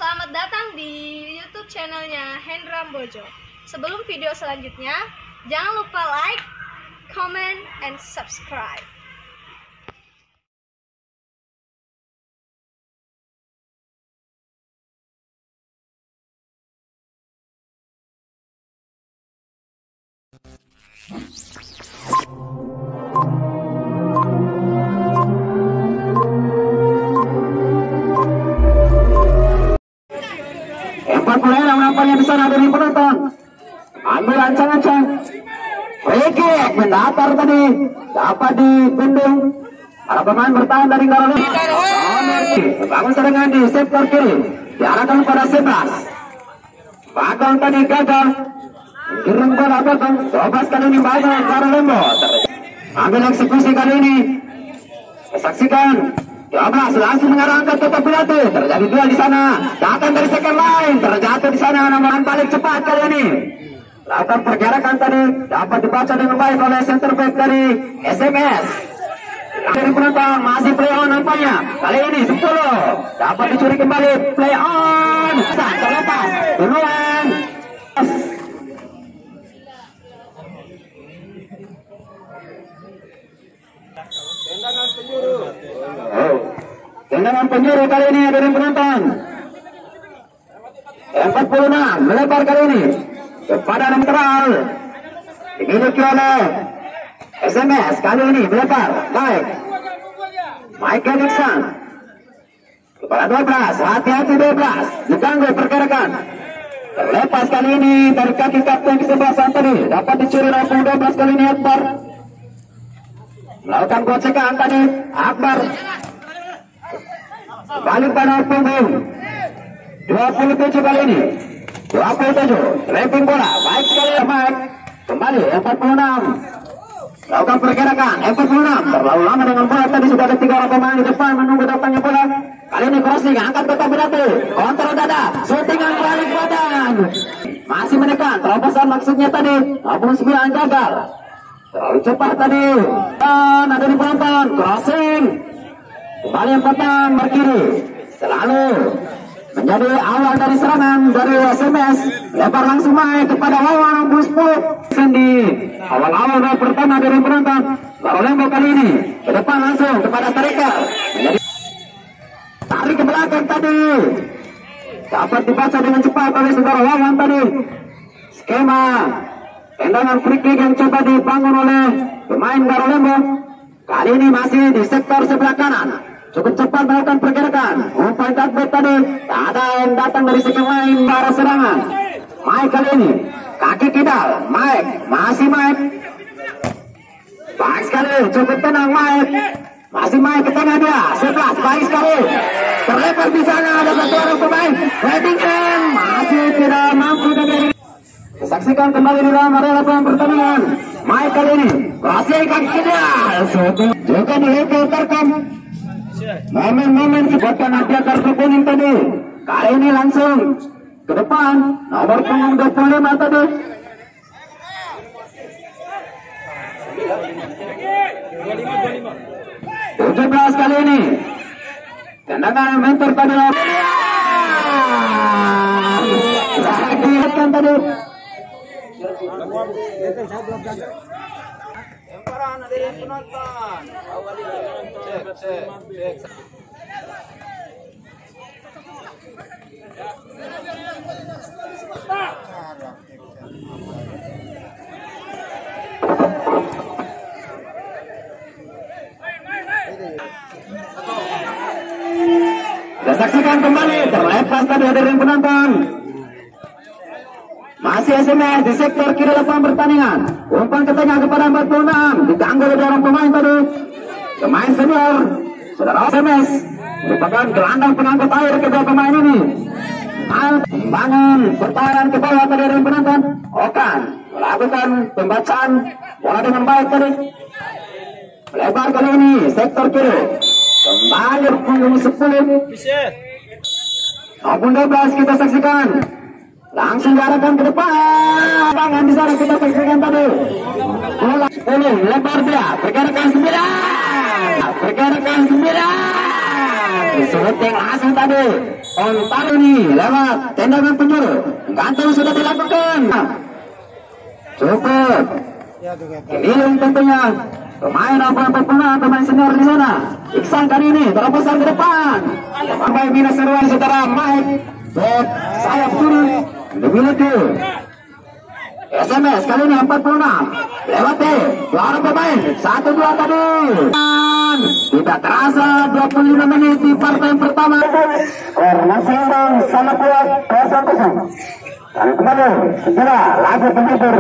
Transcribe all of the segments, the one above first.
Selamat datang di YouTube channelnya Hendra Bojo. Sebelum video selanjutnya, jangan lupa like, comment, and subscribe. Yang di sana dari penonton ambil ancang-ancang free kick mendatar tadi dapat dibendung para pemain bertahan dari Garuda. Bangun serangan di sektor kiri diarahkan pada 11 Bagong tadi gagal kirim bola Bagong 12 kali ini Bagong Garuda ambil eksekusi kali ini saksikan 12 langsung mengarahkan ke penalti. Terjadi duel di sana. Datang dari second line. Terjatuh di sana nomor paling cepat kali ini. Lakukan pergerakan tadi dapat dibaca dengan baik oleh center back dari SMS. Dari penonton masih play on nampaknya. Kali ini 10 dapat dicuri kembali play on. Terlepas duluan. Tendangan penjuru kali ini dari penonton 46 melebar kali ini kepada netral dimiliki oleh SMS. Kali ini melebar baik Michael Nixon kepada 12. Hati-hati 12 diganggu pergerakan terlepas kali ini dari kaki kapten kesebelasan tadi dapat dicuri rampung 12 kali ini Akbar melakukan gocekan tadi Akbar balik pada punggung 27 kali ini 27 lemping bola baik sekali Mike kembali 46 lakukan pergerakan 46 terlalu lama dengan bola tadi sudah ada 3 orang pemain di depan menunggu datangnya bola kali ini crossing angkat ke penalti kontrol dada shootingan balik badan masih menekan terobosan maksudnya tadi 49 gagal terlalu cepat tadi dan ada di penonton crossing kembali yang pertama berkiri selalu menjadi awal dari serangan dari SMS lebar langsung main kepada lawan nomor 10 Sendi awal-awal gol pertama dari penonton baru Lembo kali ini ke depan langsung kepada striker menjadi tarik ke belakang tadi dapat dibaca dengan cepat oleh saudara lawan tadi skema tendangan free kick yang coba dibangun oleh pemain Baru Lembo kali ini masih di sektor sebelah kanan cukup cepat melakukan pergerakan umpan cutback tadi tak ada yang datang dari second line para serangan Mike kali ini kaki kidal Mike masih Mike baik sekali cukup tenang Mike masih Mike ke tengah dia 11 baik sekali terlepas di sana ada satu orang pemain heading in masih tidak mampu dari saksikan kembali di dalam area lapangan pertandingan Mike kali ini crossing kaki kidal juga dihukul terkam momen-momen sebutkan hadiah kartu kuning tadi kali ini langsung ke depan nomor punggung 25 tadi 17 kali ini tendangan mentor tadi dilihatkan tadi lemparan dari penonton awali cek saksikan kembali terlepas tadi dari penonton masih SMS di sektor kiri lapangan pertandingan umpan ke tengah kepada 46 diganggu oleh orang pemain tadi pemain senior saudara SMS merupakan gelandang pengangkut air kedua pemain ini bangun pertahanan ke bawah tadi dari penonton Okan melakukan pembacaan bola dengan baik tadi lebar kali ini sektor kiri kembali punggung 10 maupun 12 kita saksikan langsung diarahkan ke depan tangan di sana kita saksikan tadi bola 10 lebar dia pergerakan 9 pergerakan 9 syuting langsung tadi. Ontar ini lewat tendangan penjuru. Gantung sudah dilakukan. Cukup. Keliling tentunya. Pemain pemain senior di sana. Iksan kali ini terobosan ke depan. Pemain minus seruan saudara Mike. Back sayap turun. Dimiliki. SMS kali ini 46. Lewati dua orang pemain. 1-2 tadi. Tidak terasa 25 menit di partai pertama. Karena seimbang sama kuat 0-0. Dan kembali segera lagu penghibur.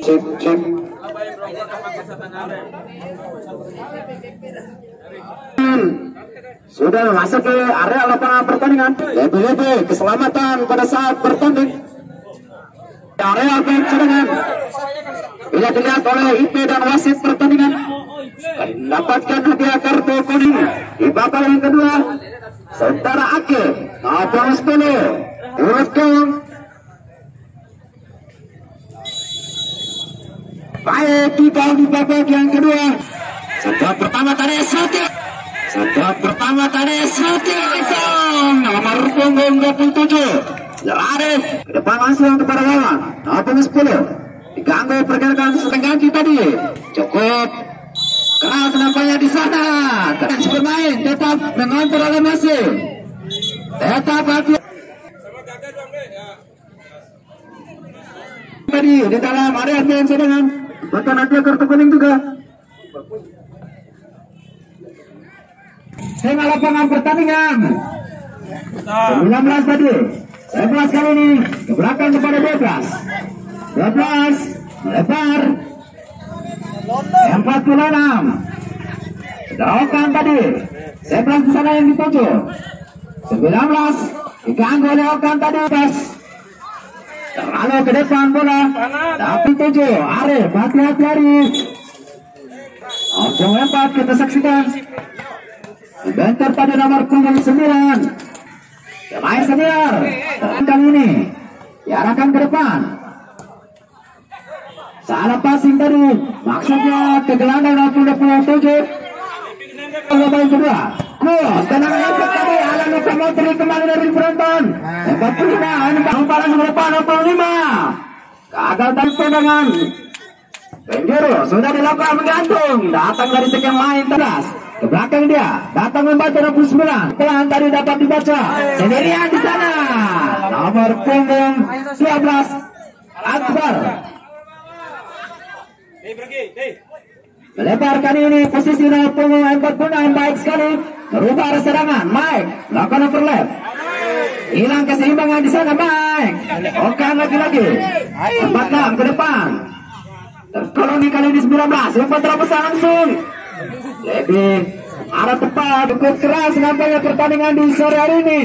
Cip. Sudah masuk ke area lapangan pertandingan. Lebih-lebih keselamatan pada saat bertanding. Area cadangan. Bila dilihat oleh IP dan wasit pertandingan, mendapatkan hadiah kartu kuning di babak yang kedua. Saudara Ake, Abang 10, urut ke baik di babak yang kedua. Setelah pertama tadi shooting langsung nomor punggung 27 Arif ke depan langsung kepada lawan. Abang 10 diganggu pergerakan setengah kaki tadi. Cukup keras nampaknya di sana. Terus bermain tetap mengontrol oleh mesin. Tetap hati. Tadi di dalam area yang sedang bahkan ada kartu kuning juga. Tengah lapangan pertandingan 19 tadi 11 kali ini ke belakang kepada 12 melebar 46 Dokan tadi 11 di sana yang dituju 19 diganggu oleh Okan tadi terlalu ke depan bola tapi 7 Arif hati-hati Arif. Opung lempar kita saksikan bentar tadi nomor punggung 9 pemain senior kali ini diarahkan ke depan. Salah passing tadi maksudnya ke gelandang nomor 27 babak kedua. Cross tenang efek tadi Alan Lokomotori kembali dari penonton 45 umpan ke depan 65 gagal tadi tendangan penjuru sudah dilakukan menggantung datang dari sekian main teras ke belakang dia datang membaca 69 pelan tadi dapat dibaca sendirian di sana nomor punggung 12 Akbar melebar kali ini posisi nomor punggung 46 baik sekali merubah arah serangan Mike lakukan overlap hilang keseimbangan di sana Mike Okan lagi-lagi 46 ke depan terkoloni kali ini 19 umpan terobosan langsung lebih arah tepat cukup keras nampaknya pertandingan di sore hari ini.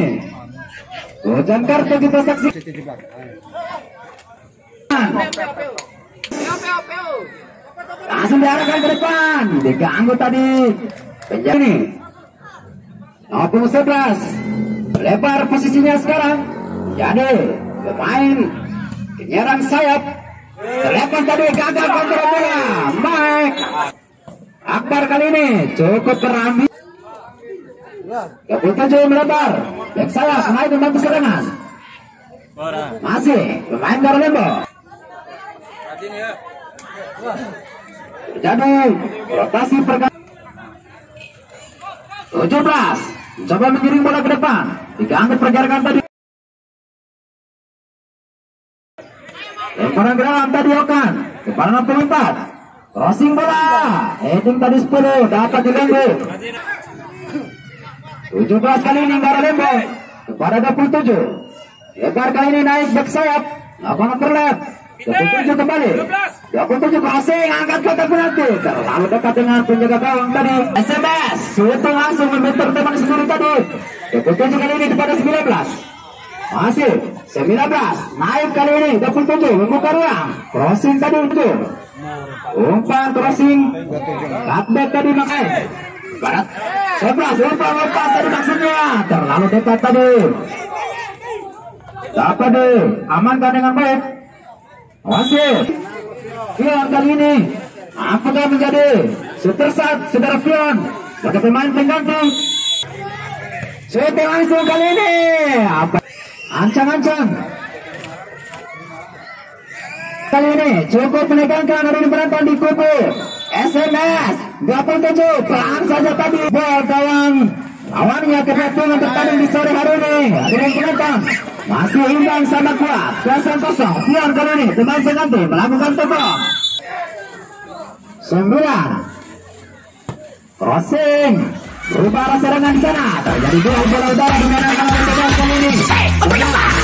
Hujan kartu kita saksikan. Langsung diarahkan ke depan diganggu tadi penjaga ini 11 lebar posisinya sekarang jadi pemain penyerang sayap terlepas tadi gagal kontrol bola Mike Akbar kali ini cukup berambil 27 melebar back sayap naik membantu serangan masih pemain Garulembo jadi rotasi pergerakan 17 coba mengiring bola ke depan diganggu pergerakan tadi lemparan ke dalam tadi Okan kepala 64 Crossing bola. Heading tadi 10 dapat dilenggu. 17 kali ini Bara Lembo kepada 27. Lebar kali ini naik back sayap. Lapangan terlep. 27 kembali. 27 crossing angkat kotak penalti. Terlalu dekat dengan penjaga gawang tadi. SMS Suatu langsung membentur teman sendiri tadi. 27 kali ini kepada 19. Masih 19 naik kali ini 27 membuka ruang. Crossing tadi untuk umpan crossing cutback tadi makai barat 11 umpan tadi maksudnya terlalu dekat tadi. Dapat amankan dengan baik. Masih Fion kali ini apakah menjadi setersat saudara Fion sebagai pemain pengganti. Sudah langsung kali ini apa ancang-ancang kali ini cukup menegangkan dari penonton di kubu SMS 27 pelan saja tadi bol gawang lawannya kebetulan bertanding di sore hari ini dengan penonton masih imbang sama kuat 0-0. Fion kali ini pemain pengganti melakukan tepung 9 crossing berubah arah serangan di sana terjadi bola udara di mana kali ini